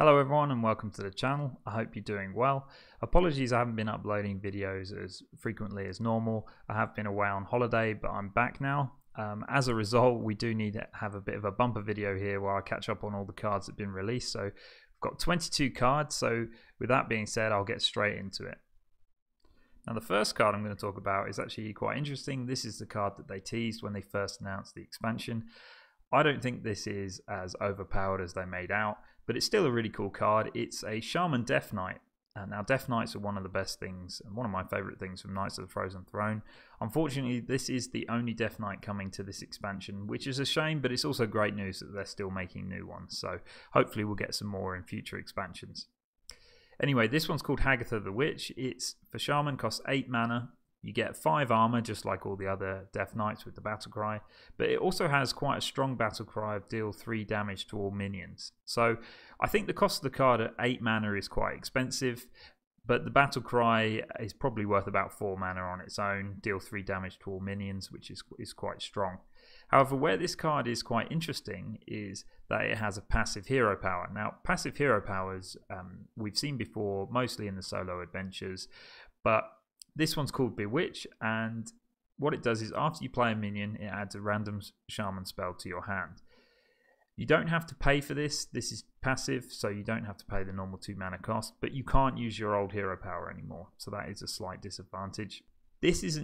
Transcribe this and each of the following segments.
Hello everyone and welcome to the channel. I hope you're doing well. Apologies I haven't been uploading videos as frequently as normal. I have been away on holiday, but I'm back now. As a result, we do need to have a bit of a bumper video here where I catch up on all the cards that have been released. So I've got 22 cards, so with that being said, I'll get straight into it. Now the first card I'm going to talk about is actually quite interesting. This is the card that they teased when they first announced the expansion. I don't think this is as overpowered as they made out, but it's still a really cool card. It's a Shaman Death Knight. Now Death Knights are one of the best things, and one of my favourite things from Knights of the Frozen Throne. Unfortunately, this is the only Death Knight coming to this expansion, which is a shame, but it's also great news that they're still making new ones. So hopefully we'll get some more in future expansions. Anyway, this one's called Hagath the Witch. It's for Shaman, costs 8 mana. You get 5 armor, just like all the other Death Knights with the battle cry, but it also has quite a strong battle cry of deal 3 damage to all minions. So I think the cost of the card at 8 mana is quite expensive, but the battle cry is probably worth about 4 mana on its own, deal 3 damage to all minions, which is quite strong. However, where this card is quite interesting is that it has a passive hero power. Now, passive hero powers we've seen before, mostly in the solo adventures, but this one's called Bewitch, and what it does is after you play a minion, it adds a random shaman spell to your hand. You don't have to pay for this. This is passive, so you don't have to pay the normal 2 mana cost, but you can't use your old hero power anymore, so that is a slight disadvantage. This is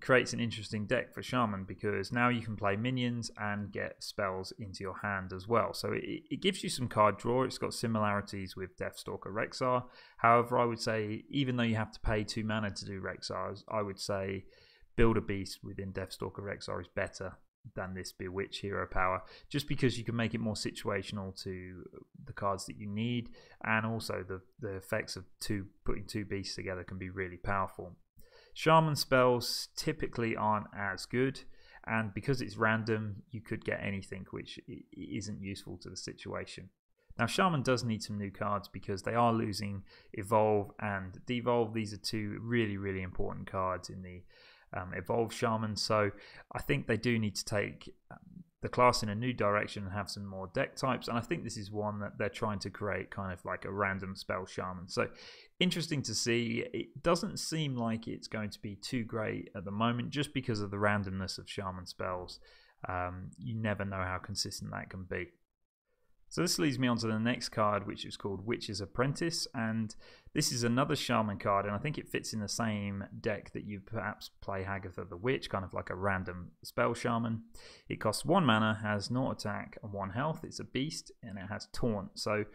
creates an interesting deck for Shaman because now you can play minions and get spells into your hand as well. So it gives you some card draw. It's got similarities with Deathstalker Rexxar. However, I would say even though you have to pay 2 mana to do Rexxars, I would say Build a Beast within Deathstalker Rexxar is better than this Bewitch hero power, just because you can make it more situational to the cards that you need, and also the effects of putting 2 beasts together can be really powerful. Shaman spells typically aren't as good, and because it's random, you could get anything which isn't useful to the situation. Now, Shaman does need some new cards because they are losing Evolve and Devolve. These are 2 really, really important cards in the Evolve Shaman, so I think they do need to take the class in a new direction and have some more deck types, and I think this is one that they're trying to create kind of like a random spell Shaman. So interesting to see. It doesn't seem like it's going to be too great at the moment just because of the randomness of Shaman spells. You never know how consistent that can be. So this leads me on to the next card, which is called Witch's Apprentice, and this is another Shaman card, and I think it fits in the same deck that you perhaps play Hagath the Witch, kind of like a random spell Shaman. It costs 1 mana, has 0 attack and 1 health. It's a beast, and it has Taunt, so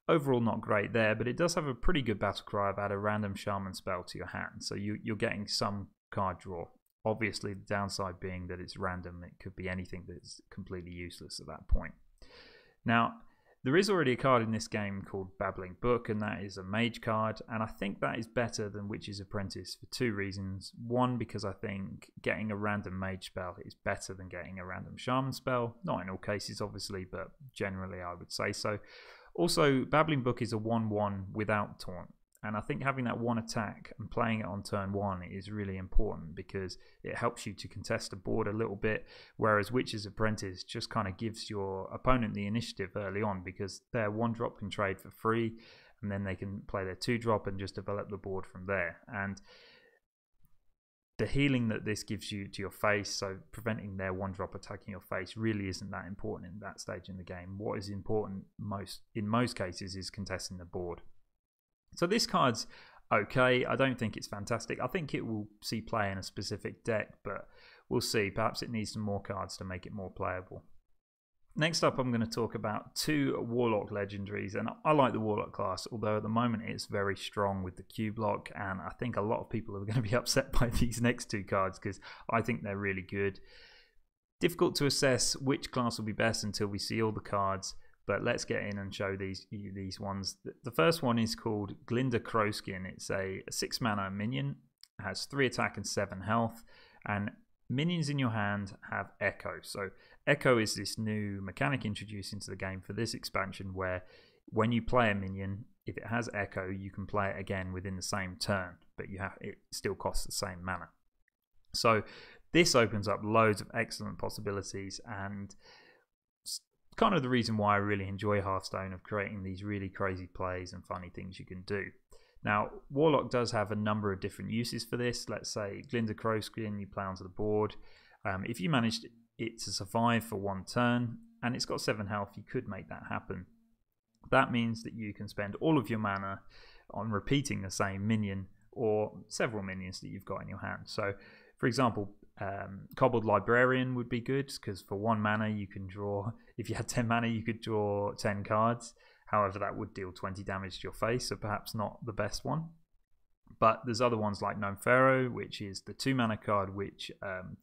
overall not great there, but it does have a pretty good battle cry of add a random Shaman spell to your hand, so you're getting some card draw. Obviously, the downside being that it's random. It could be anything that's completely useless at that point. Now, there is already a card in this game called Babbling Book, and that is a mage card, and I think that is better than Witch's Apprentice for 2 reasons. One, because I think getting a random mage spell is better than getting a random shaman spell. Not in all cases, obviously, but generally I would say so. Also, Babbling Book is a 1/1 without Taunt, and I think having that 1 attack and playing it on turn 1 is really important because it helps you to contest the board a little bit, whereas Witch's Apprentice just kind of gives your opponent the initiative early on because their 1-drop can trade for free, and then they can play their 2-drop and just develop the board from there. And the healing that this gives you to your face, so preventing their 1-drop attacking your face, really isn't that important in that stage in the game. What is important in most cases is contesting the board. So this card's okay. I don't think it's fantastic. I think it will see play in a specific deck, but we'll see. Perhaps it needs some more cards to make it more playable. Next up, I'm going to talk about 2 Warlock Legendaries, and I like the Warlock class, although at the moment it's very strong with the Q block, and I think a lot of people are going to be upset by these next 2 cards because I think they're really good. Difficult to assess which class will be best until we see all the cards, but let's get in and show these ones. The first one is called Glinda Crowskin. It's a 6 mana minion. It has 3 attack and 7 health, and minions in your hand have Echo. So Echo is this new mechanic introduced into the game for this expansion where when you play a minion, if it has Echo, you can play it again within the same turn, but it still costs the same mana. So this opens up loads of excellent possibilities, and kind of the reason why I really enjoy Hearthstone, of creating these really crazy plays and funny things you can do. Now, Warlock does have a number of different uses for this. Let's say Glinda Crowskin, you play onto the board. If you managed it to survive for one turn, and it's got 7 health, you could make that happen. That means that you can spend all of your mana on repeating the same minion or several minions that you've got in your hand. So, for example, Cobbled Librarian would be good, because for 1 mana you can draw, if you had 10 mana you could draw 10 cards. However, that would deal 20 damage to your face, so perhaps not the best one. But there's other ones like Gnome Pharaoh, which is the 2 mana card which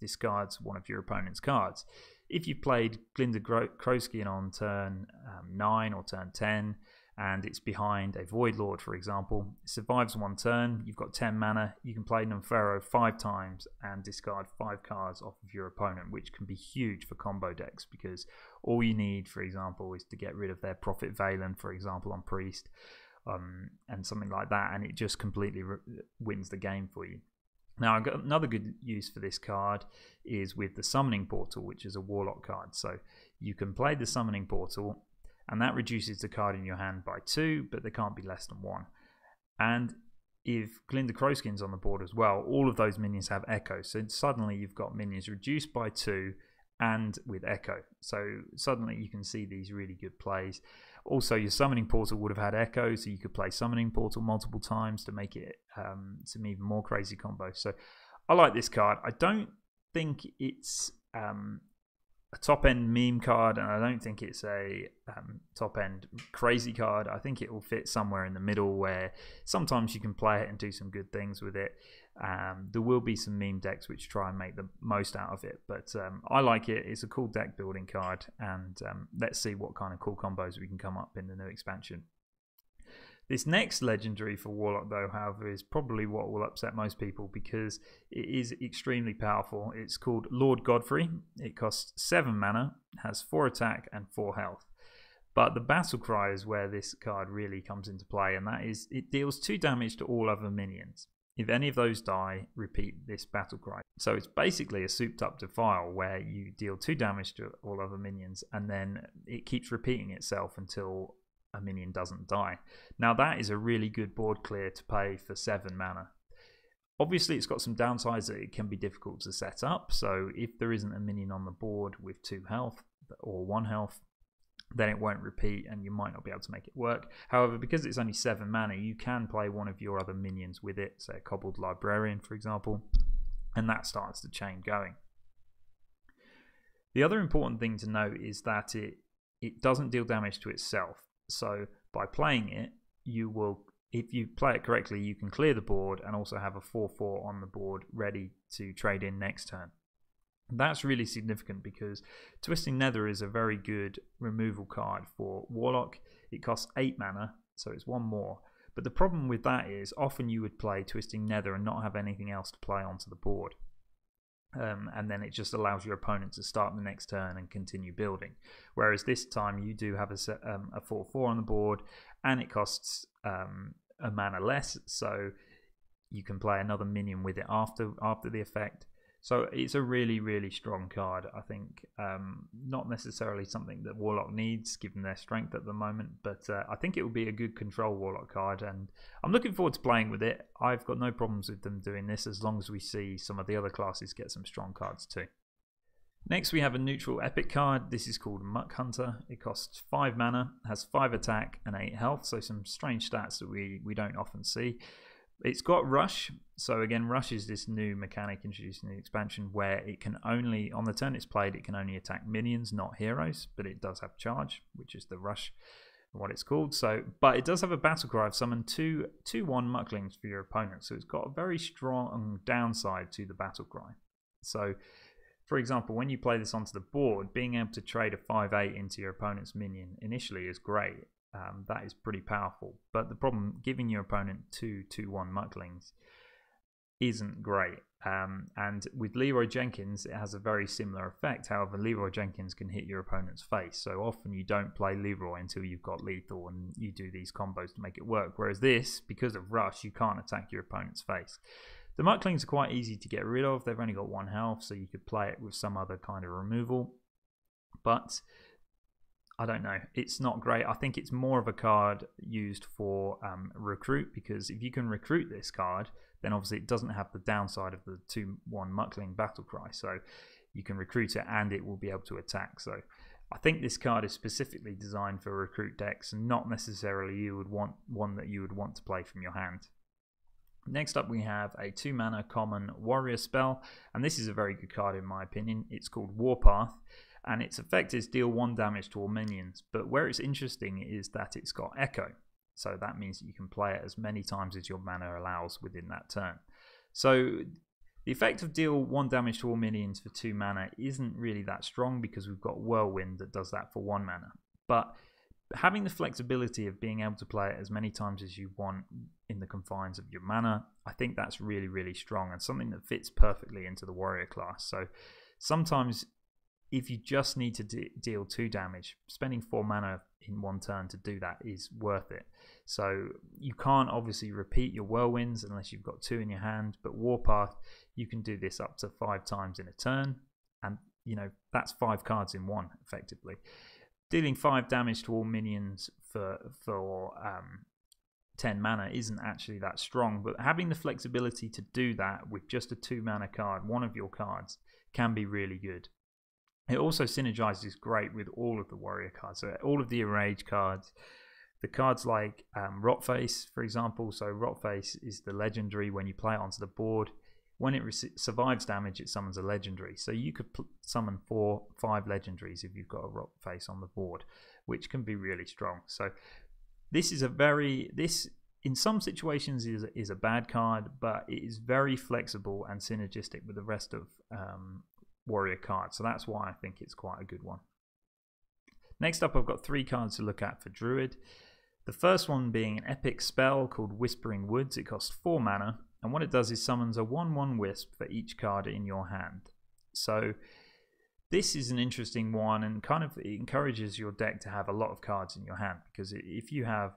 discards one of your opponent's cards. If you played Glinda Crowskin on turn 9 or turn 10, and it's behind a Void Lord, for example, it survives 1 turn, you've got 10 mana, you can play Gnome Pharaoh 5 times and discard 5 cards off of your opponent, which can be huge for combo decks, because all you need, for example, is to get rid of their Prophet Valen, for example, on Priest, and something like that, and it just completely wins the game for you. Now, I've got another good use for this card is with the Summoning Portal, which is a Warlock card. So you can play the Summoning Portal, and that reduces the card in your hand by 2, but they can't be less than 1. And if Glinda Crowskin's on the board as well, all of those minions have Echo. So suddenly you've got minions reduced by 2 and with Echo. So suddenly you can see these really good plays. Also, your Summoning Portal would have had Echo, so you could play Summoning Portal multiple times to make it some even more crazy combos. So I like this card. I don't think it's a top-end meme card, and I don't think it's a top-end crazy card. I think it will fit somewhere in the middle, where sometimes you can play it and do some good things with it. There will be some meme decks which try and make the most out of it, but I like it. It's a cool deck building card, and let's see what kind of cool combos we can come up in the new expansion. This next legendary for Warlock, though, however, is probably what will upset most people, because it is extremely powerful. It's called Lord Godfrey. It costs 7 mana, has 4 attack and 4 health. But the battle cry is where this card really comes into play, and that is it deals 2 damage to all other minions. If any of those die, repeat this battle cry. So it's basically a souped up Defile, where you deal 2 damage to all other minions, and then it keeps repeating itself until a minion doesn't die. Now that is a really good board clear to pay for 7 mana. Obviously it's got some downsides that it can be difficult to set up, so if there isn't a minion on the board with 2 health or 1 health, then it won't repeat and you might not be able to make it work. However, because it's only 7 mana, you can play one of your other minions with it, say a Cobbled Librarian, for example, and that starts the chain going. The other important thing to note is that it doesn't deal damage to itself. So by playing it, you will, if you play it correctly, you can clear the board and also have a 4/4 on the board ready to trade in next turn. That's really significant because Twisting Nether is a very good removal card for Warlock. It costs 8 mana, so it's 1 more. But the problem with that is often you would play Twisting Nether and not have anything else to play onto the board. And then it just allows your opponent to start the next turn and continue building. Whereas this time you do have a 4/4 on the board, and it costs a mana less, so you can play another minion with it after the effect. So it's a really, really strong card. I think not necessarily something that Warlock needs given their strength at the moment, but I think it will be a good control Warlock card, and I'm looking forward to playing with it. I've got no problems with them doing this as long as we see some of the other classes get some strong cards too. Next we have a neutral epic card. This is called Muck Hunter. It costs 5 mana, has 5 attack and 8 health, so some strange stats that we don't often see. It's got Rush, so again Rush is this new mechanic introduced in the expansion where it can only, on the turn it's played, it can only attack minions, not heroes, but it does have Charge, which is the Rush, what it's called. So, but it does have a battle cry of summon 2/1 Mucklings for your opponent, so it's got a very strong downside to the battle cry. So, for example, when you play this onto the board, being able to trade a 5/8 into your opponent's minion initially is great. That is pretty powerful, but the problem, giving your opponent 2/1 Mucklings isn't great. And with Leroy Jenkins, it has a very similar effect. However, Leroy Jenkins can hit your opponent's face, so often you don't play Leroy until you've got lethal and you do these combos to make it work. Whereas this, because of Rush, you can't attack your opponent's face. The Mucklings are quite easy to get rid of. They've only got 1 health, so you could play it with some other kind of removal. But I don't know. It's not great. I think it's more of a card used for recruit, because if you can recruit this card, then obviously it doesn't have the downside of the 2/1 Muckling battle cry. So you can recruit it and it will be able to attack. So I think this card is specifically designed for recruit decks, and not necessarily you would want one that you would want to play from your hand. Next up we have a 2-mana common warrior spell, and this is a very good card in my opinion. It's called Warpath, and its effect is deal 1 damage to all minions, but where it's interesting is that it's got echo, so that means that you can play it as many times as your mana allows within that turn. So the effect of deal 1 damage to all minions for 2 mana isn't really that strong, because we've got Whirlwind that does that for 1 mana, but having the flexibility of being able to play it as many times as you want in the confines of your mana, I think that's really, really strong, and something that fits perfectly into the warrior class. So sometimes if you just need to deal 2 damage, spending 4 mana in 1 turn to do that is worth it. So you can't obviously repeat your whirlwinds unless you've got 2 in your hand, but Warpath, you can do this up to 5 times in a turn, and you know that's 5 cards in 1 effectively. Dealing 5 damage to all minions for 10 mana isn't actually that strong, but having the flexibility to do that with just a 2 mana card, one of your cards, can be really good. It also synergizes great with all of the warrior cards, so all of the enrage cards, the cards like Rotface, for example. So Rotface is the legendary. When you play it onto the board, when it survives damage, it summons a legendary. So you could summon 4 or 5 legendaries if you've got a Rotface on the board, which can be really strong. So this is in some situations is a bad card, but it is very flexible and synergistic with the rest of warrior cards. So that's why I think it's quite a good one. Next up, I've got 3 cards to look at for Druid. The first one being an epic spell called Whispering Woods. It costs 4 mana, and what it does is summons a 1/1 wisp for each card in your hand. So this is an interesting one, and kind of encourages your deck to have a lot of cards in your hand, because if you have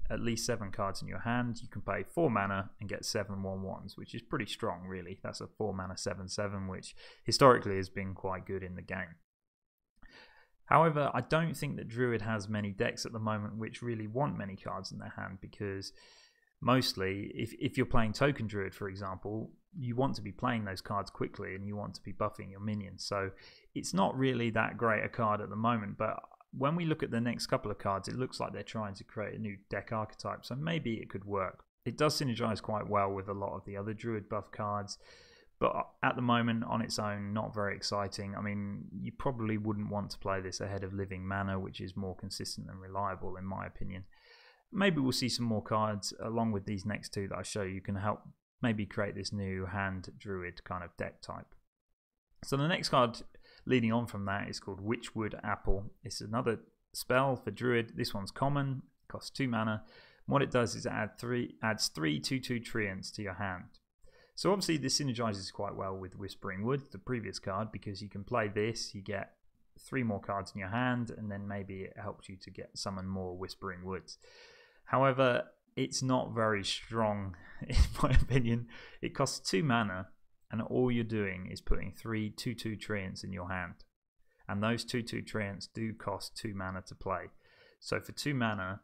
at least 7 cards in your hand, you can pay 4 mana and get 7 1/1s, which is pretty strong really. That's a 4 mana 7/7, which historically has been quite good in the game. However, I don't think that Druid has many decks at the moment which really want many cards in their hand, because mostly, if you're playing Token Druid, for example, you want to be playing those cards quickly and you want to be buffing your minions. So it's not really that great a card at the moment, but when we look at the next couple of cards, it looks like they're trying to create a new deck archetype, so maybe it could work. It does synergize quite well with a lot of the other Druid buff cards, but at the moment, on its own, not very exciting. I mean, you probably wouldn't want to play this ahead of Living Mana, which is more consistent and reliable in my opinion. Maybe we'll see some more cards along with these next 2 that I show you can help maybe create this new hand Druid kind of deck type. So the next card leading on from that is called WitchWood Apple. It's another spell for Druid. This one's common, costs 2 mana. What it does is it adds 3 2/2 treants to your hand. So obviously this synergizes quite well with Whispering Woods, the previous card, because you can play this, you get 3 more cards in your hand, and then maybe it helps you to summon more Whispering Woods. However, it's not very strong in my opinion. It costs 2 mana, and all you're doing is putting 3 2/2 treants in your hand. And those 2/2 treants do cost 2 mana to play. So for 2 mana,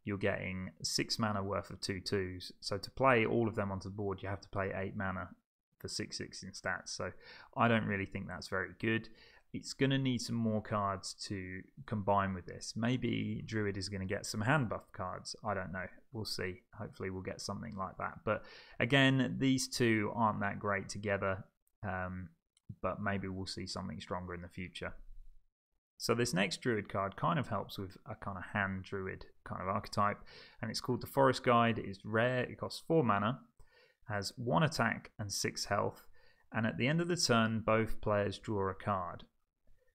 you're getting 6 mana worth of 2/2s. So to play all of them onto the board, you have to play 8 mana for 6/6 in stats. So I don't really think that's very good. It's going to need some more cards to combine with this. Maybe Druid is going to get some hand buff cards. I don't know. We'll see. Hopefully we'll get something like that. But again, these 2 aren't that great together. But maybe we'll see something stronger in the future. So this next Druid card kind of helps with a kind of hand Druid kind of archetype, and it's called the Forest Guide. It's rare, it costs 4 mana, has 1 attack and 6 health, and at the end of the turn both players draw a card.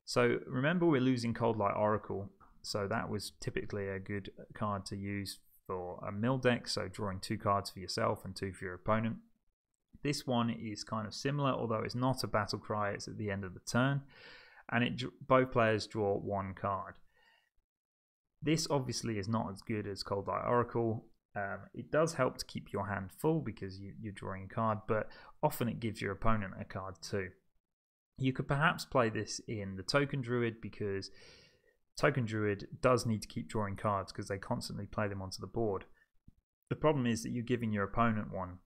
So remember, we're losing Cold Light Oracle, so that was typically a good card to use for a mill deck, so drawing 2 cards for yourself and 2 for your opponent. This one is kind of similar, although it's not a battle cry, it's at the end of the turn. And both players draw 1 card. This obviously is not as good as Cold Light Oracle. It does help to keep your hand full because you're drawing a card, but often it gives your opponent a card too. You could perhaps play this in the Token Druid, because Token Druid does need to keep drawing cards because they constantly play them onto the board. The problem is that you're giving your opponent one,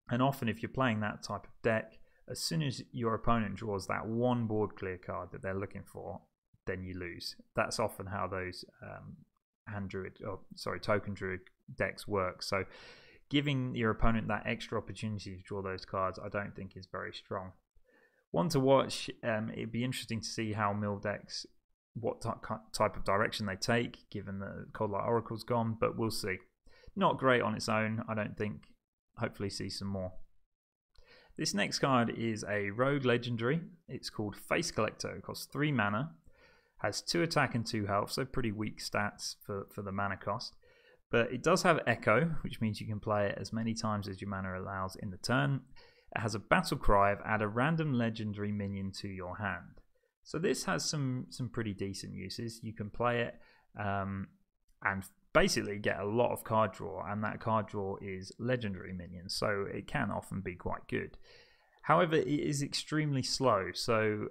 and often if you're playing that type of deck, as soon as your opponent draws that one board clear card that they're looking for, then you lose. That's often how those Token Druid decks work. So giving your opponent that extra opportunity to draw those cards, I don't think is very strong. One to watch. It'd be interesting to see how mill decks, what type of direction they take, given that Cold Light Oracle's gone, but we'll see. Not great on its own, I don't think. Hopefully see some more. This next card is a rogue legendary. It's called Face Collector. It costs 3 mana, has 2 attack and 2 health, so pretty weak stats for the mana cost. But it does have Echo, which means you can play it as many times as your mana allows in the turn. It has a battle cry of add a random legendary minion to your hand. So this has some pretty decent uses. You can play it and basically get a lot of card draw, and that card draw is legendary minions, so it can often be quite good. However, it is extremely slow, so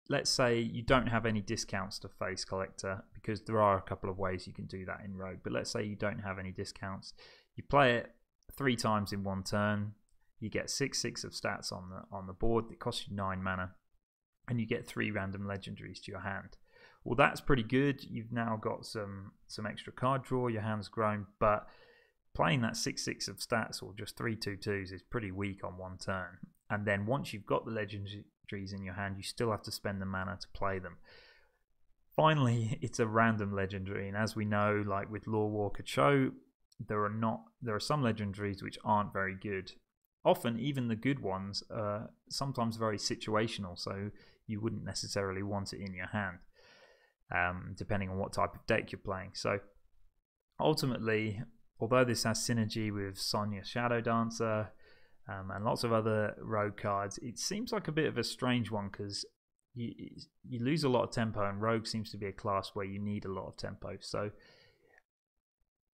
let's say you don't have any discounts to Face Collector, because there are a couple of ways you can do that in Rogue, but let's say you don't have any discounts. You play it 3 times in one turn, you get 6/6 of stats on the board. It costs you 9 mana, and you get 3 random legendaries to your hand. Well, that's pretty good. You've now got some extra card draw. Your hand's grown, but playing that 6/6 of stats or just 3 2/2s is pretty weak on one turn. And then once you've got the legendaries in your hand, you still have to spend the mana to play them. Finally, it's a random legendary, and as we know, like with Lorewalker Cho, there are some legendaries which aren't very good. Often, even the good ones are sometimes very situational, so you wouldn't necessarily want it in your hand. Depending on what type of deck you're playing. So ultimately, although this has synergy with Sonya Shadow Dancer and lots of other rogue cards, it seems like a bit of a strange one because you lose a lot of tempo, and rogue seems to be a class where you need a lot of tempo. So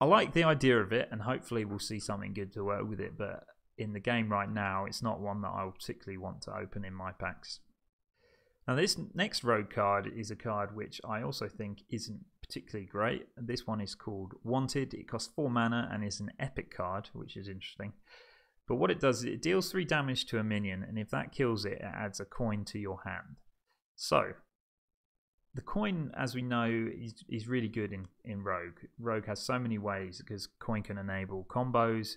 I like the idea of it, and hopefully we'll see something good to work with it, but in the game right now, it's not one that I particularly want to open in my packs. Now this next rogue card is a card which I also think isn't particularly great. This one is called Wanted. It costs 4 mana and is an epic card, which is interesting. But what it does is it deals 3 damage to a minion, and if that kills it, it adds a coin to your hand. So the coin, as we know, is really good in Rogue. Rogue has so many ways because coin can enable combos.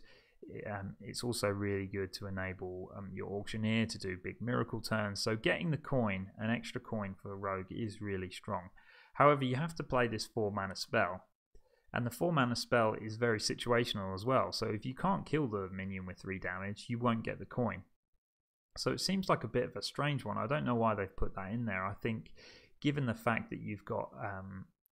It's also really good to enable your auctioneer to do big miracle turns. So getting the coin, an extra coin for a rogue, is really strong. However, you have to play this 4 mana spell, and the 4 mana spell is very situational as well. So if you can't kill the minion with 3 damage, you won't get the coin. So it seems like a bit of a strange one. I don't know why they've put that in there. I think given the fact that you've got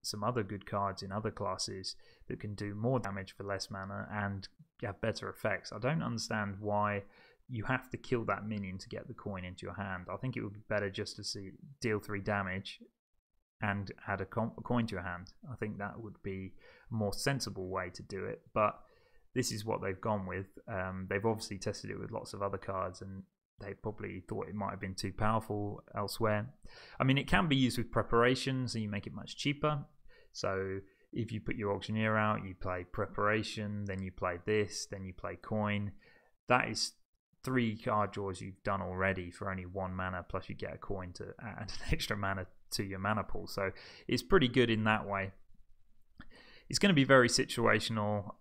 some other good cards in other classes that can do more damage for less mana and have better effects, I don't understand why you have to kill that minion to get the coin into your hand. I think it would be better just to deal 3 damage and add a coin to your hand. I think that would be a more sensible way to do it, but this is what they've gone with. They've obviously tested it with lots of other cards, and they probably thought it might have been too powerful elsewhere. I mean, it can be used with preparation, so you make it much cheaper. So if you put your auctioneer out, you play preparation, then you play this, then you play coin. That is 3 card draws you've done already for only 1 mana, plus you get a coin to add an extra mana to your mana pool. So it's pretty good in that way. It's going to be very situational.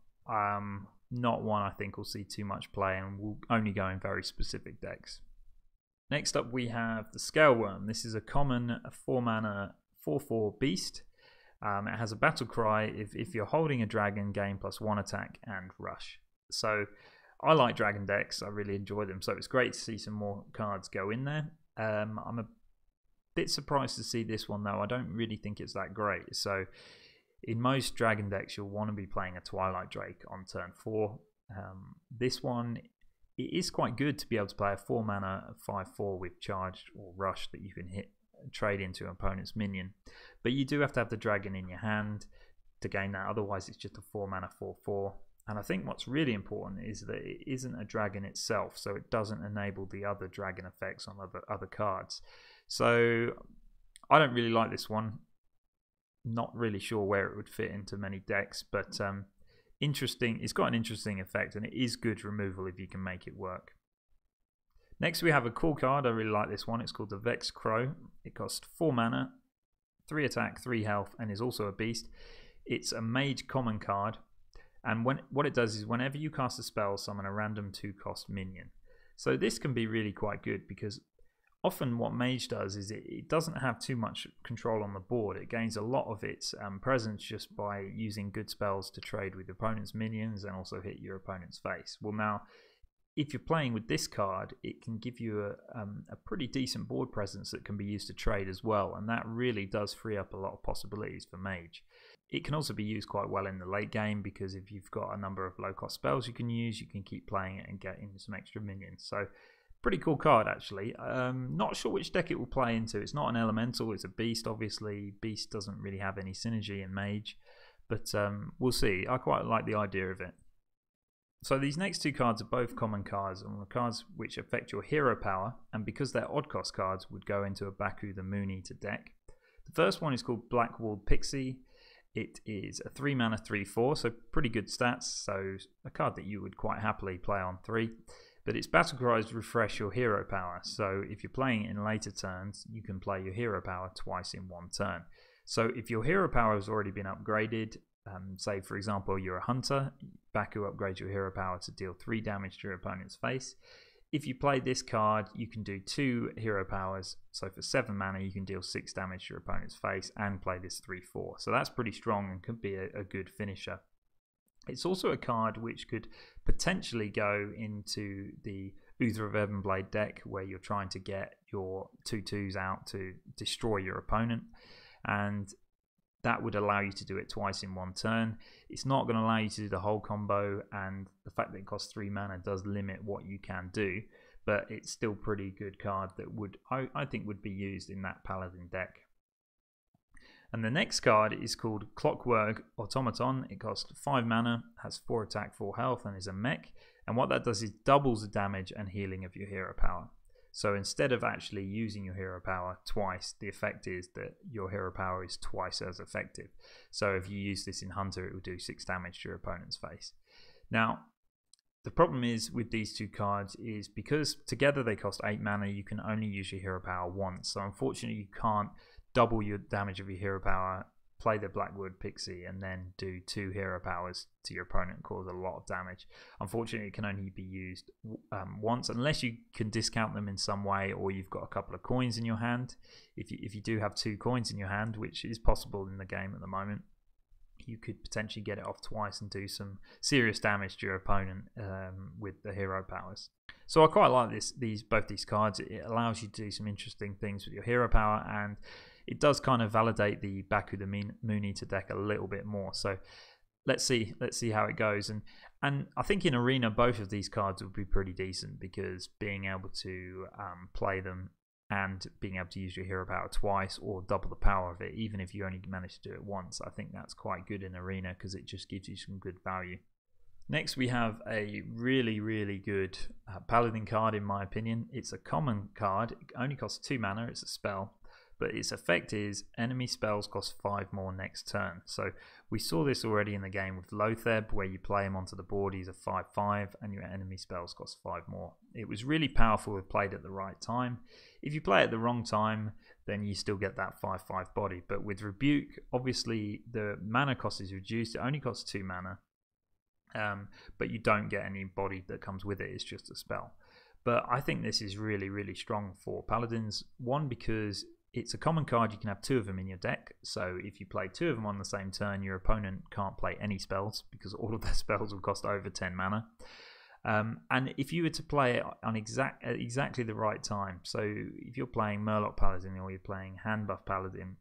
Not one I think will see too much play, and will only go in very specific decks. Next up we have the Scaleworm. This is a common 4 mana 4/4 beast. It has a battle cry if you're holding a dragon, gain +1 attack and rush. So I like dragon decks, I really enjoy them, so it's great to see some more cards go in there. I'm a bit surprised to see this one though. I don't really think it's that great. So in most dragon decks you'll want to be playing a Twilight Drake on turn 4. This one, it is quite good to be able to play a 4 mana 5/4 with charged or rush that you can trade into an opponent's minion, but you do have to have the dragon in your hand to gain that, otherwise it's just a 4 mana 4/4. And I think what's really important is that it isn't a dragon itself, so it doesn't enable the other dragon effects on other cards. So I don't really like this one. Not really sure where it would fit into many decks, but interesting. It's got an interesting effect, and it is good removal if you can make it work. Next we have a cool card. I really like this one. It's called the Vex Crow. It costs 4 mana, 3 attack, 3 health, and is also a beast. It's a mage common card, and what it does is whenever you cast a spell, summon a random 2-cost minion. So this can be really quite good, because often what mage does is it doesn't have too much control on the board. It gains a lot of its presence just by using good spells to trade with opponent's minions and also hit your opponent's face. Well, now if you're playing with this card, it can give you a pretty decent board presence that can be used to trade as well, and that really does free up a lot of possibilities for mage. It can also be used quite well in the late game, because if you've got a number of low cost spells you can use, you can keep playing it and get in some extra minions. So pretty cool card actually. Not sure which deck it will play into. It's not an elemental, it's a beast obviously. Beast doesn't really have any synergy in mage, but we'll see. I quite like the idea of it. So these next 2 cards are both common cards, and the cards which affect your hero power, and because they're odd cost cards, would go into a Baku the Moon-Eater deck. The first one is called Blackwalled Pixie. It is a 3 mana 3/4, so pretty good stats, so a card that you would quite happily play on 3. But its battle cries refresh your hero power, so if you're playing it in later turns, you can play your hero power twice in one turn. So if your hero power has already been upgraded, say for example you're a hunter, Baku upgrades your hero power to deal 3 damage to your opponent's face. If you play this card, you can do 2 hero powers, so for 7 mana you can deal 6 damage to your opponent's face and play this 3/4. So that's pretty strong and could be a good finisher. It's also a card which could potentially go into the Uther of Ebonblade deck, where you're trying to get your 2/2s out to destroy your opponent, and that would allow you to do it twice in one turn. It's not going to allow you to do the whole combo, and the fact that it costs 3 mana does limit what you can do, but it's still a pretty good card that would, I think, would be used in that Paladin deck. And the next card is called Clockwork Automaton. It costs 5 mana, has 4 attack, 4 health, and is a mech. And what that does is doubles the damage and healing of your hero power. So instead of actually using your hero power twice, the effect is that your hero power is twice as effective. So if you use this in Hunter, it will do 6 damage to your opponent's face. Now, the problem is with these 2 cards is because together they cost 8 mana, you can only use your hero power once. So unfortunately, you can't double your damage of your hero power, play the Blackwood Pixie, and then do 2 hero powers to your opponent and cause a lot of damage. Unfortunately, it can only be used once, unless you can discount them in some way, or you've got a couple of coins in your hand. If you do have 2 coins in your hand, which is possible in the game at the moment, you could potentially get it off twice and do some serious damage to your opponent with the hero powers. So I quite like both these cards. It allows you to do some interesting things with your hero power, and it does kind of validate the Baku the Moon-Eater deck a little bit more. So let's see how it goes. And I think in Arena, both of these cards would be pretty decent, because being able to play them and being able to use your hero power twice or double the power of it, even if you only manage to do it once, I think that's quite good in Arena, because it just gives you some good value. Next we have a really, really good Paladin card in my opinion. It's a common card, it only costs 2 mana, it's a spell, but its effect is enemy spells cost 5 more next turn. So we saw this already in the game with Lotheb, where you play him onto the board, he's a 5/5, and your enemy spells cost 5 more. It was really powerful if played at the right time. If you play at the wrong time, then you still get that 5/5 body. But with Rebuke, obviously the mana cost is reduced, it only costs 2 mana. But you don't get any body that comes with it, it's just a spell. But I think this is really, really strong for Paladins. One, because it's a common card, you can have 2 of them in your deck, so if you play 2 of them on the same turn, your opponent can't play any spells, because all of their spells will cost over 10 mana. And if you were to play it on exactly the right time, so if you're playing Murloc Paladin or you're playing Hand Buff Paladin,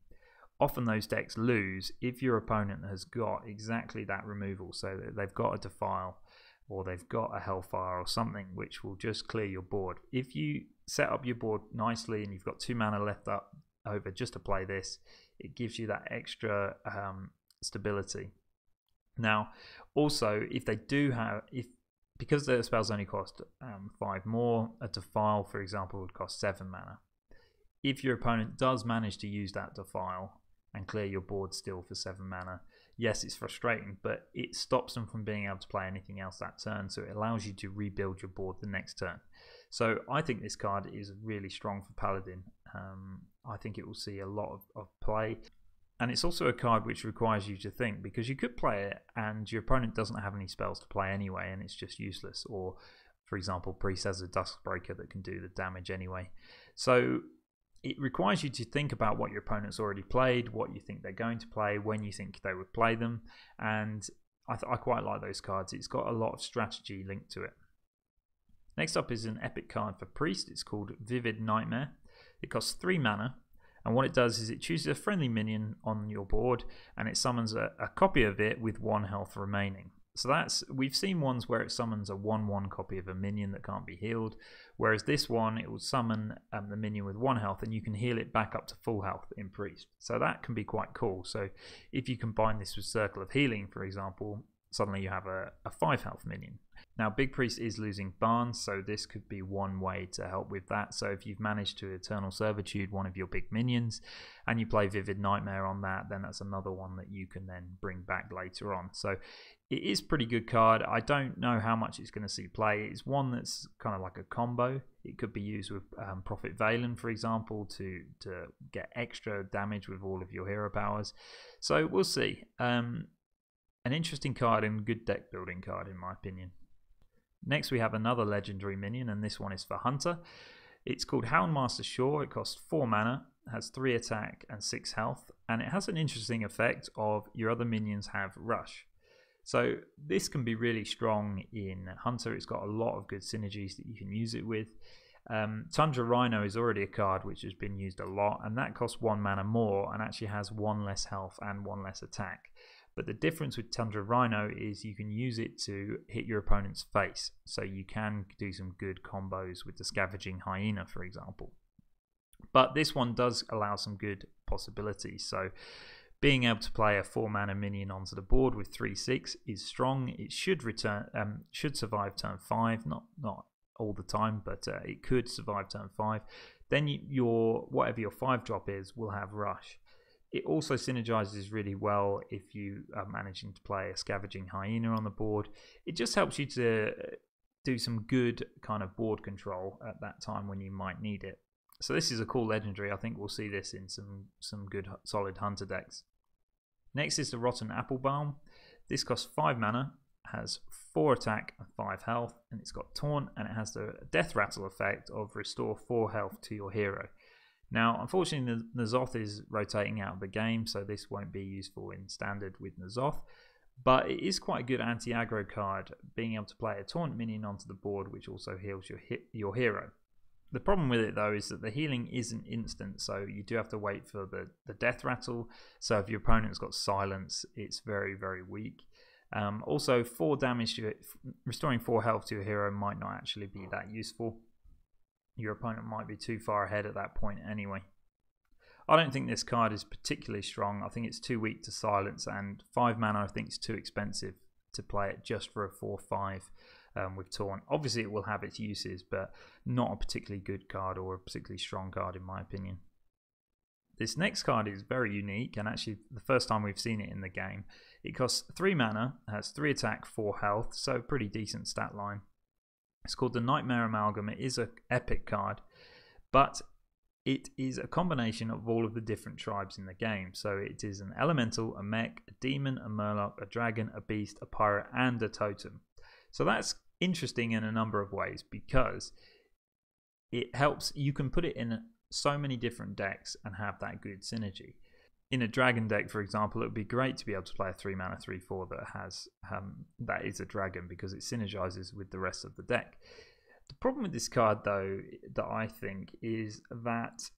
often those decks lose if your opponent has got exactly that removal, so that they've got a Defile or they've got a Hellfire or something which will just clear your board. If you set up your board nicely and you've got 2 mana left over just to play this, it gives you that extra stability. Now also, if they do have, because the spells only cost 5 more, a Defile for example would cost 7 mana. If your opponent does manage to use that Defile and clear your board still for 7 mana. Yes, it's frustrating, but it stops them from being able to play anything else that turn, so it allows you to rebuild your board the next turn. So I think this card is really strong for Paladin. I think it will see a lot of play. And it's also a card which requires you to think, because you could play it and your opponent doesn't have any spells to play anyway and it's just useless. Or, for example, Priest has a Duskbreaker that can do the damage anyway. So it requires you to think about what your opponent's already played, what you think they're going to play, when you think they would play them. And I quite like those cards. It's got a lot of strategy linked to it. Next up is an epic card for Priest. It's called Vivid Nightmare. It costs 3 mana. And what it does is it chooses a friendly minion on your board and it summons a copy of it with 1 health remaining. So we've seen ones where it summons a 1/1 copy of a minion that can't be healed, whereas this one, it will summon the minion with 1 health and you can heal it back up to full health in Priest. So that can be quite cool. So if you combine this with Circle of Healing, for example, suddenly you have a 5 health minion. Now Big Priest is losing Barnes, so this could be one way to help with that. So if you've managed to Eternal Servitude one of your big minions and you play Vivid Nightmare on that, then that's another one that you can then bring back later on. So it is a pretty good card. I don't know how much it's going to see play. It's one that's kind of like a combo. It could be used with Prophet Valen, for example, to get extra damage with all of your hero powers. So we'll see. An interesting card and good deck building card in my opinion. Next we have another legendary minion, and this one is for Hunter. It's called Houndmaster Shaw. It costs 4 mana, has 3 attack and 6 health, and it has an interesting effect of your other minions have rush. So this can be really strong in Hunter. It's got a lot of good synergies that you can use it with. Tundra Rhino is already a card which has been used a lot, and that costs 1 mana more and actually has 1 less health and 1 less attack. But the difference with Tundra Rhino is you can use it to hit your opponent's face. So you can do some good combos with the Scavenging Hyena, for example. But this one does allow some good possibilities. So being able to play a 4 mana minion onto the board with 3/6 is strong. It should survive turn 5, not all the time, but it could survive turn 5. Then whatever your 5-drop is will have rush. It also synergizes really well if you are managing to play a Scavenging Hyena on the board. It just helps you to do some good kind of board control at that time when you might need it. So this is a cool legendary. I think we'll see this in some good solid Hunter decks. Next is the Rotten Applebaum. This costs 5 mana, has 4 attack and 5 health, and it's got Taunt, and it has the Death Rattle effect of restore 4 health to your hero. Now, unfortunately, N'Zoth is rotating out of the game, so this won't be useful in Standard with N'Zoth. But it is quite a good anti-aggro card, being able to play a Taunt minion onto the board, which also heals your hero. The problem with it, though, is that the healing isn't instant, so you do have to wait for the Death Rattle. So if your opponent's got Silence, it's very, very weak. Also, 4 damage to it, restoring 4 health to your hero might not actually be that useful. Your opponent might be too far ahead at that point anyway. I don't think this card is particularly strong. I think it's too weak to silence, and 5 mana I think is too expensive to play it just for a 4/5 with Taunt. Obviously it will have its uses, but not a particularly good card or a particularly strong card in my opinion. This next card is very unique, and actually the first time we've seen it in the game. It costs 3 mana, has 3 attack, 4 health, so pretty decent stat line. It's called the Nightmare Amalgam. It is an epic card, but it is a combination of all of the different tribes in the game. So it is an elemental, a mech, a demon, a murloc, a dragon, a beast, a pirate, and a totem. So that's interesting in a number of ways because it helps. You can put it in so many different decks and have that good synergy. In a dragon deck, for example, it would be great to be able to play a 3 mana 3/4 that has that is a dragon because it synergizes with the rest of the deck. The problem with this card, though, that I think is that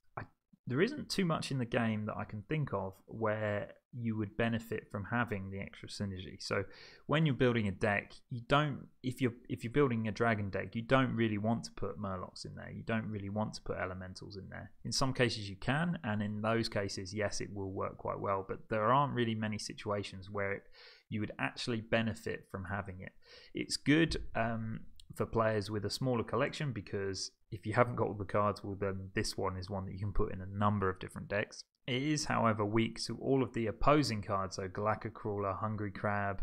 there isn't too much in the game that I can think of where you would benefit from having the extra synergy. So when you're building a deck, you don't. If you're building a dragon deck, you don't really want to put murlocs in there. You don't really want to put elementals in there. In some cases you can, and in those cases, yes, it will work quite well. But there aren't really many situations where you would actually benefit from having it. It's good for players with a smaller collection, because if you haven't got all the cards, well then this one is one that you can put in a number of different decks. It is, however, weak to all of the opposing cards, so Galactic Crawler, Hungry Crab,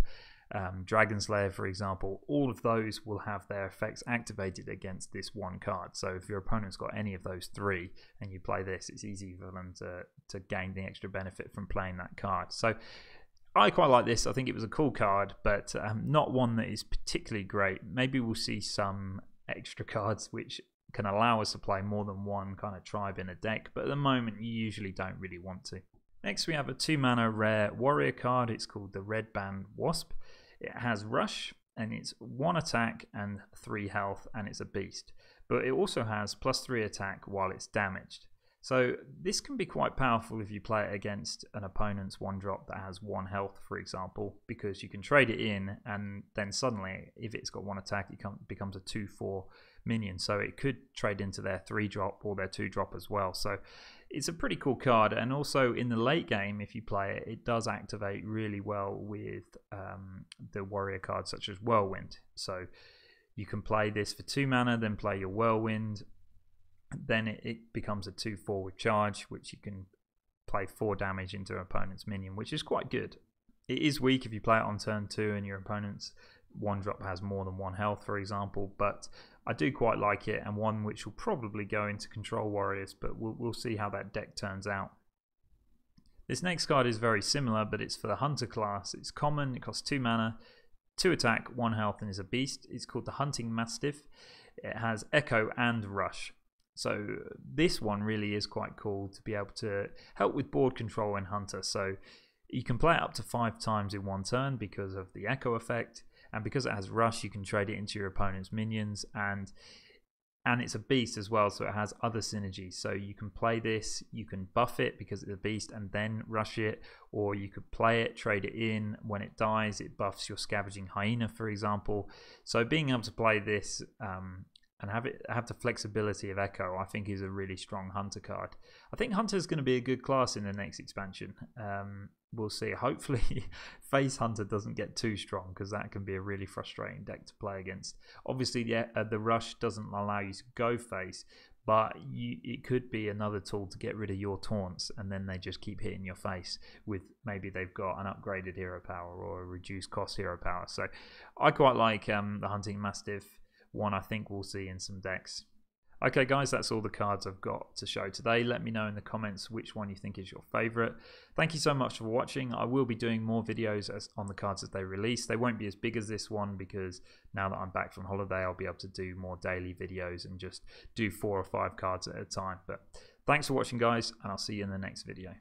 Dragon Slayer, for example. All of those will have their effects activated against this one card. So if your opponent's got any of those three and you play this, it's easy for them to gain the extra benefit from playing that card. So I quite like this. I think it was a cool card, but not one that is particularly great. Maybe we'll see some extra cards which can allow us to play more than one kind of tribe in a deck, but at the moment you usually don't really want to. Next we have a 2-mana rare warrior card. It's called the Redband Wasp. It has Rush and it's 1 attack and 3 health, and it's a beast. But it also has +3 attack while it's damaged. So this can be quite powerful if you play it against an opponent's 1-drop that has 1 health, for example, because you can trade it in and then suddenly if it's got 1 attack it becomes a 2/4 minion. So it could trade into their 3-drop or their 2-drop as well. So it's a pretty cool card, and also in the late game if you play it, it does activate really well with the warrior cards such as Whirlwind. So you can play this for 2 mana, then play your Whirlwind. Then it becomes a 2/4 with charge, which you can play 4 damage into an opponent's minion, which is quite good. It is weak if you play it on turn 2 and your opponent's 1-drop has more than 1 health, for example, but I do quite like it, and one which will probably go into control warriors, but we'll see how that deck turns out. This next card is very similar, but it's for the hunter class. It's common, it costs 2 mana, 2 attack, 1 health, and is a beast. It's called the Hunting Mastiff. It has Echo and Rush. So this one really is quite cool to be able to help with board control in Hunter. So you can play it up to 5 times in one turn because of the Echo effect, and because it has Rush you can trade it into your opponent's minions, and it's a beast as well, so it has other synergies. So you can play this, you can buff it because it's a beast and then rush it, or you could play it, trade it in. When it dies it buffs your Scavenging Hyena, for example. So being able to play this and have the flexibility of Echo, I think is a really strong Hunter card. I think Hunter is going to be a good class in the next expansion. We'll see. Hopefully Face Hunter doesn't get too strong, because that can be a really frustrating deck to play against. Obviously the Rush doesn't allow you to go face, but it could be another tool to get rid of your taunts, and then they just keep hitting your face with maybe they've got an upgraded hero power or a reduced cost hero power. So I quite like the Hunting Mastiff. One I think we'll see in some decks. Okay guys, that's all the cards I've got to show today. Let me know in the comments which one you think is your favourite. Thank you so much for watching. I will be doing more videos on the cards as they release. They won't be as big as this one, because now that I'm back from holiday I'll be able to do more daily videos and just do 4 or 5 cards at a time. But thanks for watching guys, and I'll see you in the next video.